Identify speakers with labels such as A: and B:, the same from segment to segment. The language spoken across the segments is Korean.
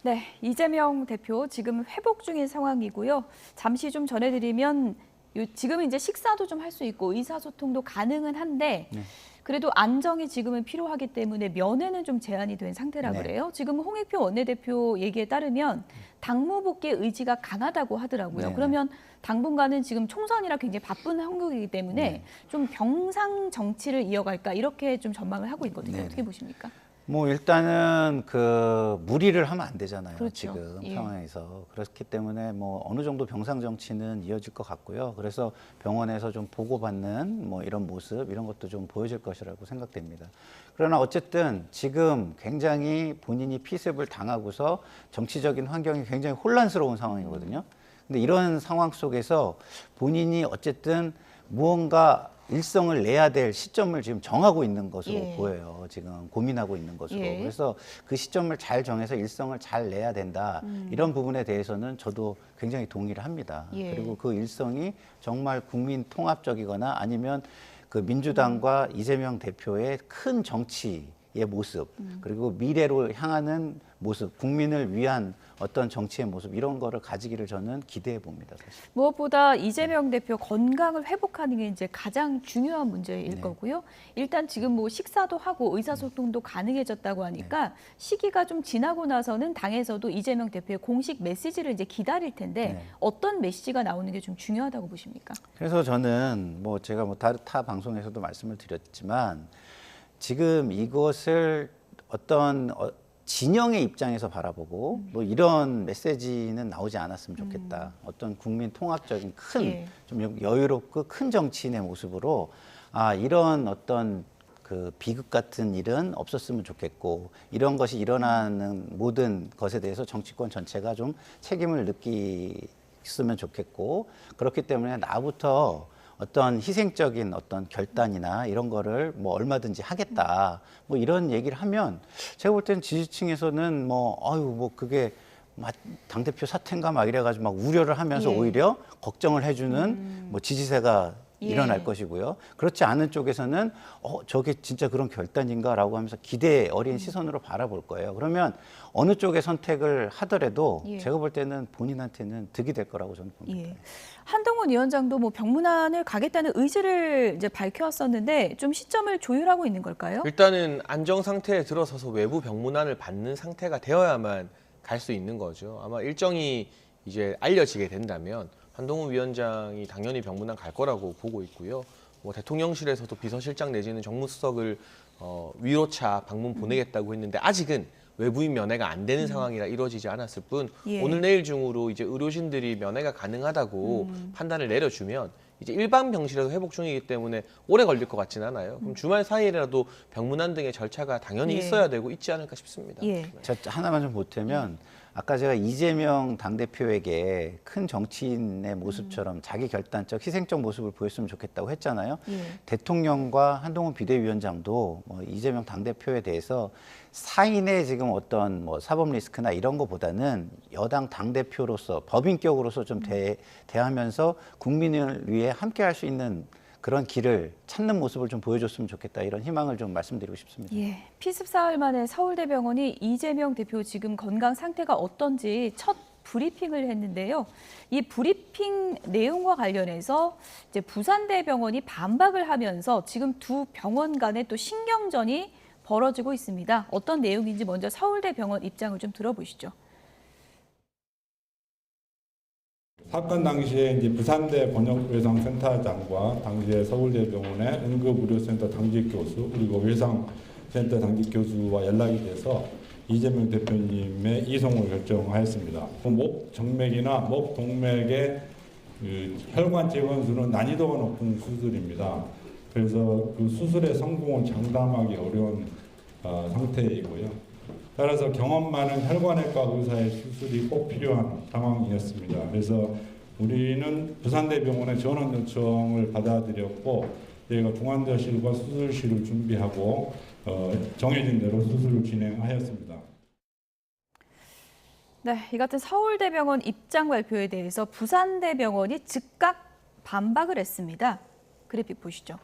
A: 네, 이재명 대표 지금 회복 중인 상황이고요. 잠시 좀 전해드리면 지금은 이제 식사도 좀 할 수 있고 의사소통도 가능은 한데
B: 네.
A: 그래도 안정이 지금은 필요하기 때문에 면회는 좀 제한이 된 상태라
B: 네.
A: 그래요. 지금 홍익표 원내대표 얘기에 따르면 당무 복귀의 의지가 강하다고 하더라고요.
B: 네.
A: 그러면 당분간은 지금 총선이라 굉장히 바쁜 한국이기 때문에
B: 네.
A: 좀 병상 정치를 이어갈까 이렇게 좀 전망을 하고 있거든요.
B: 네.
A: 어떻게 보십니까?
B: 뭐 일단은 무리를 하면 안 되잖아요.
A: 그렇죠.
B: 지금
A: 예.
B: 상황에서. 그렇기 때문에 뭐 어느 정도 병상 정치는 이어질 것 같고요. 그래서 병원에서 좀 보고받는 뭐 이런 모습 이런 것도 좀 보여질 것이라고 생각됩니다. 그러나 어쨌든 지금 굉장히 본인이 피습을 당하고서 정치적인 환경이 굉장히 혼란스러운 상황이거든요. 근데 이런 상황 속에서 본인이 어쨌든 무언가 일성을 내야 될 시점을 지금 정하고 있는 것으로
A: 예.
B: 보여요. 지금 고민하고 있는 것으로.
A: 예.
B: 그래서 그 시점을 잘 정해서 일성을 잘 내야 된다. 이런 부분에 대해서는 저도 굉장히 동의를 합니다.
A: 예.
B: 그리고 그 일성이 정말 국민 통합적이거나 아니면 그 민주당과 이재명 대표의 큰 정치의 모습, 그리고 미래로 향하는 모습, 국민을 위한 어떤 정치의 모습 이런 거를 가지기를 저는 기대해 봅니다. 사실.
A: 무엇보다 이재명 대표 건강을 회복하는 게 이제 가장 중요한 문제일
B: 네.
A: 거고요. 일단 지금 뭐 식사도 하고 의사소통도 가능해졌다고 하니까 시기가 좀 지나고 나서는 당에서도 이재명 대표의 공식 메시지를 이제 기다릴 텐데
B: 네.
A: 어떤 메시지가 나오는 게 좀 중요하다고 보십니까?
B: 그래서 저는 뭐 제가 뭐 타 방송에서도 말씀을 드렸지만 지금 이것을 어떤 진영의 입장에서 바라보고 뭐 이런 메시지는 나오지 않았으면 좋겠다. 어떤 국민 통합적인 큰
A: 예.
B: 좀 여유롭고 큰 정치인의 모습으로 이런 어떤 그 비극 같은 일은 없었으면 좋겠고 이런 것이 일어나는 모든 것에 대해서 정치권 전체가 좀 책임을 느끼었으면 좋겠고 그렇기 때문에 나부터 어떤 희생적인 어떤 결단이나 이런 거를 뭐 얼마든지 하겠다. 뭐 이런 얘기를 하면 제가 볼 때는 지지층에서는 뭐 그게 당대표 사퇴인가 막 이래가지고 막 우려를 하면서
A: 예.
B: 오히려 걱정을 해주는 뭐 지지세가
A: 예.
B: 일어날 것이고요. 그렇지 않은 쪽에서는 저게 진짜 그런 결단인가라고 하면서 기대 어린 시선으로 바라볼 거예요. 그러면 어느 쪽의 선택을 하더라도
A: 예.
B: 제가 볼 때는 본인한테는 득이 될 거라고 저는 봅니다.
A: 예. 한동훈 위원장도 뭐 병문안을 가겠다는 의지를 이제 밝혔었는데 좀 시점을 조율하고 있는 걸까요?
C: 일단은 안정 상태에 들어서서 외부 병문안을 받는 상태가 되어야만 갈 수 있는 거죠. 아마 일정이 이제 알려지게 된다면 한동훈 위원장이 당연히 병문안 갈 거라고 보고 있고요. 뭐 대통령실에서도 비서실장 내지는 정무수석을 위로차 방문 보내겠다고 했는데 아직은 외부인 면회가 안 되는 상황이라 이루어지지 않았을 뿐
A: 예.
C: 오늘 내일 중으로 이제 의료진들이 면회가 가능하다고 판단을 내려주면 이제 일반 병실에서 회복 중이기 때문에 오래 걸릴 것 같지는 않아요. 그럼 주말 사이라도 병문안 등의 절차가 당연히
A: 예.
C: 있어야 되고 있지 않을까 싶습니다.
A: 예.
B: 저 하나만 좀 보태면 아까 제가 이재명 당대표에게 큰 정치인의 모습처럼 자기 결단적 희생적 모습을 보였으면 좋겠다고 했잖아요.
A: 예.
B: 대통령과 한동훈 비대위원장도 뭐 이재명 당대표에 대해서 사인의 지금 어떤 뭐 사법 리스크나 이런 거보다는 여당 당대표로서 법인격으로서 좀 대하면서 국민을 위해 함께 할 수 있는 그런 길을 찾는 모습을 좀 보여줬으면 좋겠다 이런 희망을 좀 말씀드리고 싶습니다.
A: 예, 피습 사흘 만에 서울대병원이 이재명 대표 지금 건강 상태가 어떤지 첫 브리핑을 했는데요. 이 브리핑 내용과 관련해서 이제 부산대병원이 반박을 하면서 지금 두 병원 간에 또 신경전이 벌어지고 있습니다. 어떤 내용인지 먼저 서울대병원 입장을 좀 들어보시죠.
D: 사건 당시에 이제 부산대 번역외상센터장과 당시에 서울대병원의 응급의료센터 당직 교수 그리고 외상센터 당직 교수와 연락이 돼서 이재명 대표님의 이송을 결정하였습니다. 목 정맥이나 목 동맥의 혈관 재건수는 난이도가 높은 수술입니다. 그래서 그 수술의 성공을 장담하기 어려운 상태이고요. 따라서 경험 많은 혈관외과 의사의 수술이 꼭 필요한 상황이었습니다. 그래서 우리는 부산대병원의 전원 요청을 받아들였고 저희가 중환자실과 수술실을 준비하고 정해진 대로 수술을 진행하였습니다.
A: 네, 이 같은 서울대병원 입장 발표에 대해서 부산대병원이 즉각 반박을 했습니다. 그래픽 보시죠.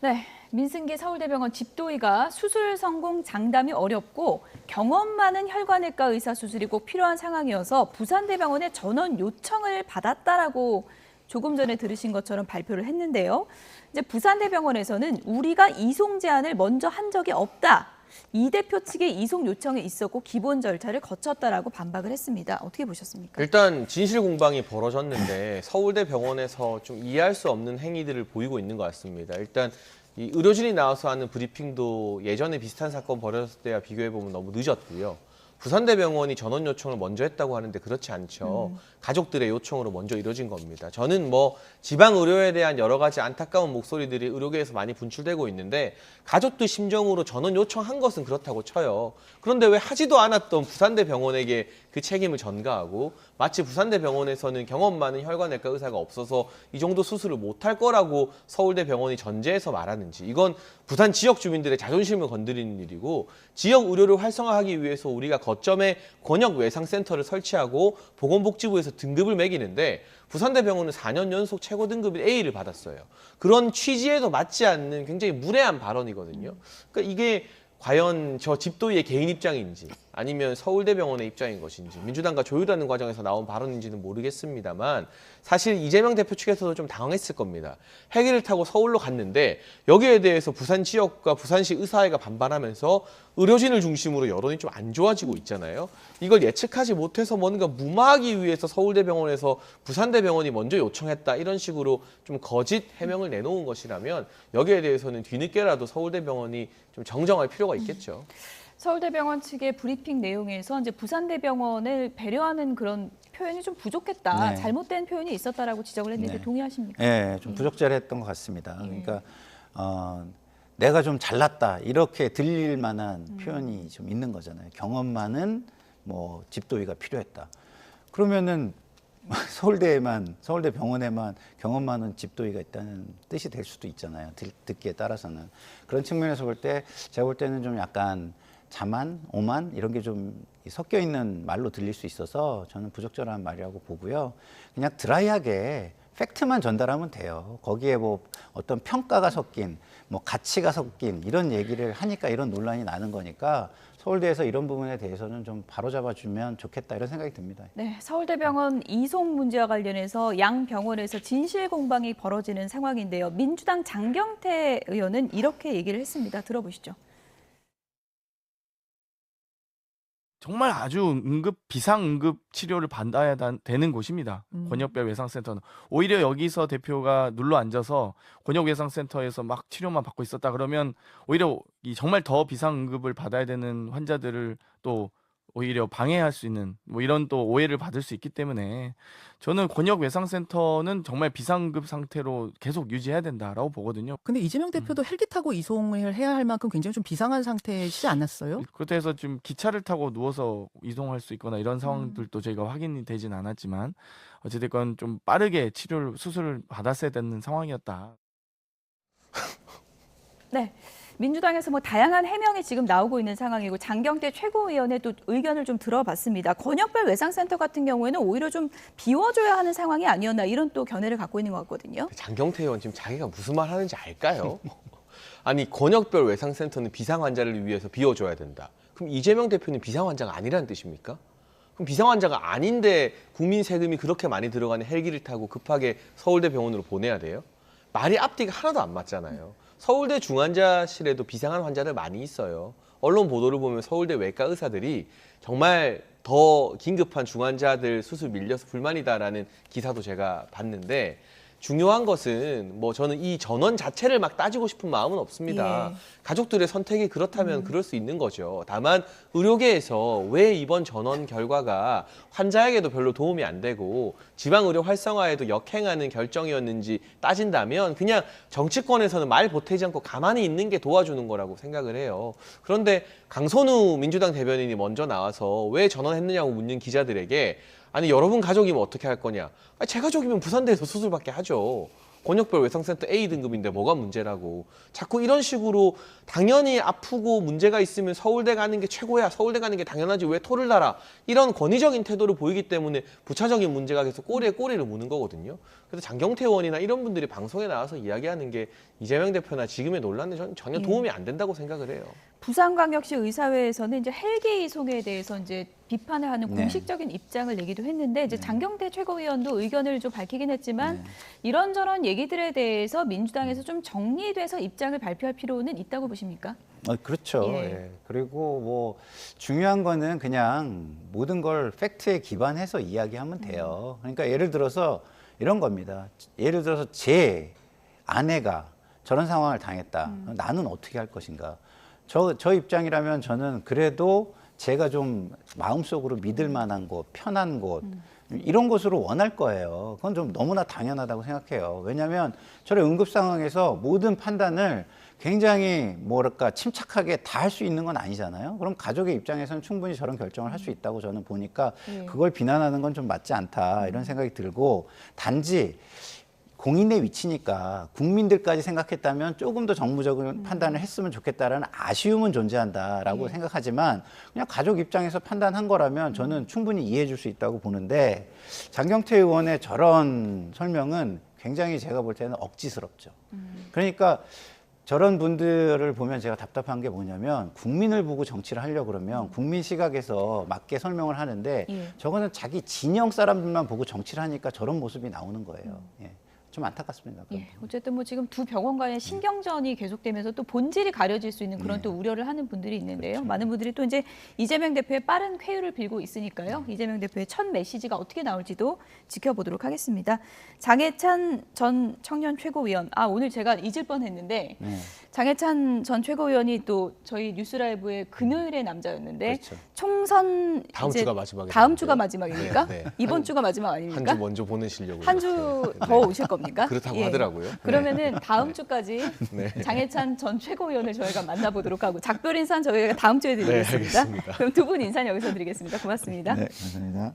A: 네, 민승기 서울대병원 집도의가 수술 성공 장담이 어렵고 경험 많은 혈관외과 의사 수술이 꼭 필요한 상황이어서 부산대병원에 전원 요청을 받았다라고 조금 전에 들으신 것처럼 발표를 했는데요. 이제 부산대병원에서는 우리가 이송 제안을 먼저 한 적이 없다. 이 대표 측의 이송 요청이 있었고 기본 절차를 거쳤다라고 반박을 했습니다. 어떻게 보셨습니까?
C: 일단 진실 공방이 벌어졌는데 서울대병원에서 좀 이해할 수 없는 행위들을 보이고 있는 것 같습니다. 일단 이 의료진이 나와서 하는 브리핑도 예전에 비슷한 사건 벌어졌을 때와 비교해 보면 너무 늦었고요. 부산대병원이 전원 요청을 먼저 했다고 하는데 그렇지 않죠. 가족들의 요청으로 먼저 이뤄진 겁니다. 저는 뭐 지방 의료에 대한 여러 가지 안타까운 목소리들이 의료계에서 많이 분출되고 있는데 가족들 심정으로 전원 요청한 것은 그렇다고 쳐요. 그런데 왜 하지도 않았던 부산대병원에게 그 책임을 전가하고 마치 부산대병원에서는 경험 많은 혈관외과 의사가 없어서 이 정도 수술을 못할 거라고 서울대병원이 전제해서 말하는지, 이건 부산 지역 주민들의 자존심을 건드리는 일이고, 지역 의료를 활성화하기 위해서 우리가 거점에 권역외상센터를 설치하고 보건복지부에서 등급을 매기는데 부산대병원은 4년 연속 최고 등급인 A를 받았어요. 그런 취지에도 맞지 않는 굉장히 무례한 발언이거든요. 그러니까 이게 과연 저 집도의의 개인 입장인지 아니면 서울대병원의 입장인 것인지 민주당과 조율하는 과정에서 나온 발언인지는 모르겠습니다만, 사실 이재명 대표 측에서도 좀 당황했을 겁니다. 헬기를 타고 서울로 갔는데 여기에 대해서 부산 지역과 부산시 의사회가 반발하면서 의료진을 중심으로 여론이 좀 안 좋아지고 있잖아요. 이걸 예측하지 못해서 뭔가 무마하기 위해서 서울대병원에서 부산대병원이 먼저 요청했다, 이런 식으로 좀 거짓 해명을 내놓은 것이라면 여기에 대해서는 뒤늦게라도 서울대병원이 좀 정정할 필요가 있겠죠.
A: 서울대병원 측의 브리핑 내용에서 이제 부산대병원을 배려하는 그런 표현이 좀 부족했다,
B: 네.
A: 잘못된 표현이 있었다라고 지적을 했는데
B: 네.
A: 동의하십니까?
B: 예, 좀 부적절했던 것 같습니다. 그러니까 내가 좀 잘났다 이렇게 들릴 만한 표현이 좀 있는 거잖아요. 경험 많은 뭐 집도의가 필요했다. 그러면은 서울대병원에만 경험 많은 집도의가 있다는 뜻이 될 수도 있잖아요. 듣기에 따라서는. 그런 측면에서 볼 때 제가 볼 때는 좀 약간 자만, 오만 이런 게 좀 섞여 있는 말로 들릴 수 있어서 저는 부적절한 말이라고 보고요. 그냥 드라이하게 팩트만 전달하면 돼요. 거기에 뭐 어떤 평가가 섞인, 뭐 가치가 섞인 이런 얘기를 하니까 이런 논란이 나는 거니까 서울대에서 이런 부분에 대해서는 좀 바로잡아주면 좋겠다, 이런 생각이 듭니다.
A: 네, 서울대병원 이송 문제와 관련해서 양 병원에서 진실 공방이 벌어지는 상황인데요. 민주당 장경태 의원은 이렇게 얘기를 했습니다. 들어보시죠.
E: 정말 아주 비상응급 치료를 받아야 되는 곳입니다. 권역별 외상센터는. 오히려 여기서 대표가 눌러 앉아서 권역외상센터에서 막 치료만 받고 있었다 그러면 오히려 정말 더 비상응급을 받아야 되는 환자들을 또 오히려 방해할 수 있는 뭐 이런 또 오해를 받을 수 있기 때문에 저는 권역외상센터는 정말 비상급 상태로 계속 유지해야 된다라고 보거든요.
F: 근데 이재명 대표도 헬기 타고 이송을 해야 할 만큼 굉장히 좀 비상한 상태이지 않았어요?
E: 그렇다고 해서 좀 기차를 타고 누워서 이동할 수 있거나 이런 상황들도 저희가 확인이 되진 않았지만 어찌됐건 좀 빠르게 수술을 받았어야 되는 상황이었다.
A: 네. 민주당에서 뭐 다양한 해명이 지금 나오고 있는 상황이고, 장경태 최고위원의 또 의견을 좀 들어봤습니다. 권역별 외상센터 같은 경우에는 오히려 좀 비워줘야 하는 상황이 아니었나, 이런 또 견해를 갖고 있는 것 같거든요.
C: 장경태 의원 지금 자기가 무슨 말 하는지 알까요? 아니, 권역별 외상센터는 비상 환자를 위해서 비워줘야 된다. 그럼 이재명 대표는 비상 환자가 아니라는 뜻입니까? 그럼 비상 환자가 아닌데 국민 세금이 그렇게 많이 들어가는 헬기를 타고 급하게 서울대 병원으로 보내야 돼요? 말이 앞뒤가 하나도 안 맞잖아요. 서울대 중환자실에도 비상한 환자들 많이 있어요. 언론 보도를 보면 서울대 외과 의사들이 정말 더 긴급한 중환자들 수술 밀려서 불만이다라는 기사도 제가 봤는데, 중요한 것은 뭐 저는 이 전원 자체를 막 따지고 싶은 마음은 없습니다.
A: 예.
C: 가족들의 선택이 그렇다면 그럴 수 있는 거죠. 다만 의료계에서 왜 이번 전원 결과가 환자에게도 별로 도움이 안 되고 지방의료 활성화에도 역행하는 결정이었는지 따진다면 그냥 정치권에서는 말 보태지 않고 가만히 있는 게 도와주는 거라고 생각을 해요. 그런데 강선우 민주당 대변인이 먼저 나와서 왜 전원했느냐고 묻는 기자들에게, 아니 여러분 가족이면 어떻게 할 거냐? 아니, 제 가족이면 부산대에서 수술받게 하죠. 권역별 외상센터 A 등급인데 뭐가 문제라고 자꾸 이런 식으로 당연히 아프고 문제가 있으면 서울대 가는 게 최고야. 서울대 가는 게 당연하지. 왜 토를 달아? 이런 권위적인 태도를 보이기 때문에 부차적인 문제가 계속 꼬리에 꼬리를 무는 거거든요. 그래서 장경태 의원이나 이런 분들이 방송에 나와서 이야기하는 게 이재명 대표나 지금의 논란에 저는 전혀 도움이 안 된다고 생각을 해요.
A: 부산광역시 의사회에서는 이제 헬기 이송에 대해서 이제 비판을 하는
B: 네.
A: 공식적인 입장을 내기도 했는데 이제 장경태 최고위원도 의견을 좀 밝히긴 했지만
B: 네.
A: 이런저런 얘기들에 대해서 민주당에서 좀 정리돼서 입장을 발표할 필요는 있다고 보십니까?
B: 그렇죠.
A: 예.
B: 예. 그리고 뭐 중요한 거는 그냥 모든 걸 팩트에 기반해서 이야기하면 돼요. 그러니까 예를 들어서 이런 겁니다. 예를 들어서 제 아내가 저런 상황을 당했다. 나는 어떻게 할 것인가? 저 입장이라면 저는 그래도 제가 좀 마음속으로 믿을 만한 곳, 편한 곳, 이런 곳으로 원할 거예요. 그건 좀 너무나 당연하다고 생각해요. 왜냐하면 저런 응급 상황에서 모든 판단을 굉장히 뭐랄까 침착하게 다 할 수 있는 건 아니잖아요. 그럼 가족의 입장에서는 충분히 저런 결정을 할 수 있다고 저는 보니까 그걸 비난하는 건 좀 맞지 않다 이런 생각이 들고 단지 공인의 위치니까 국민들까지 생각했다면 조금 더 정무적인 판단을 했으면 좋겠다라는 아쉬움은 존재한다라고 생각하지만 그냥 가족 입장에서 판단한 거라면 저는 충분히 이해해 줄 수 있다고 보는데 장경태 의원의 저런 설명은 굉장히 제가 볼 때는 억지스럽죠. 그러니까 저런 분들을 보면 제가 답답한 게 뭐냐면 국민을 보고 정치를 하려고 그러면 국민 시각에서 맞게 설명을 하는데 저거는 자기 진영 사람들만 보고 정치를 하니까 저런 모습이 나오는 거예요. 예. 좀 안타깝습니다.
A: 예, 어쨌든 뭐 지금 두 병원 간의 신경전이 계속되면서 또 본질이 가려질 수 있는 그런 또 우려를 하는 분들이 있는데요. 많은 분들이 또 이제 이재명 대표의 빠른 쾌유를 빌고 있으니까요. 이재명 대표의 첫 메시지가 어떻게 나올지도 지켜보도록 하겠습니다. 장해찬 전 청년 최고위원, 오늘 제가 잊을 뻔했는데 장해찬 전 최고위원이 또 저희 뉴스라이브의 금요일의 남자였는데
B: 그렇죠.
A: 총선
C: 다음
A: 이제
C: 주가 마지막이라는데요.
A: 다음 주가 마지막입니까?
C: 네, 네.
A: 이번 주가 마지막 아닙니까?
C: 한 주 먼저 보내시려고
A: 한 주 더 오실 겁니까?
C: 그렇다고
A: 예.
C: 하더라고요.
A: 그러면은 다음 주까지 장해찬 전 최고위원을 저희가 만나보도록 하고 작별 인사는 저희가 다음 주에 드리겠습니다.
C: 네, 알겠습니다.
A: 그럼 두 분 인사 여기서 드리겠습니다. 고맙습니다.
B: 네, 감사합니다.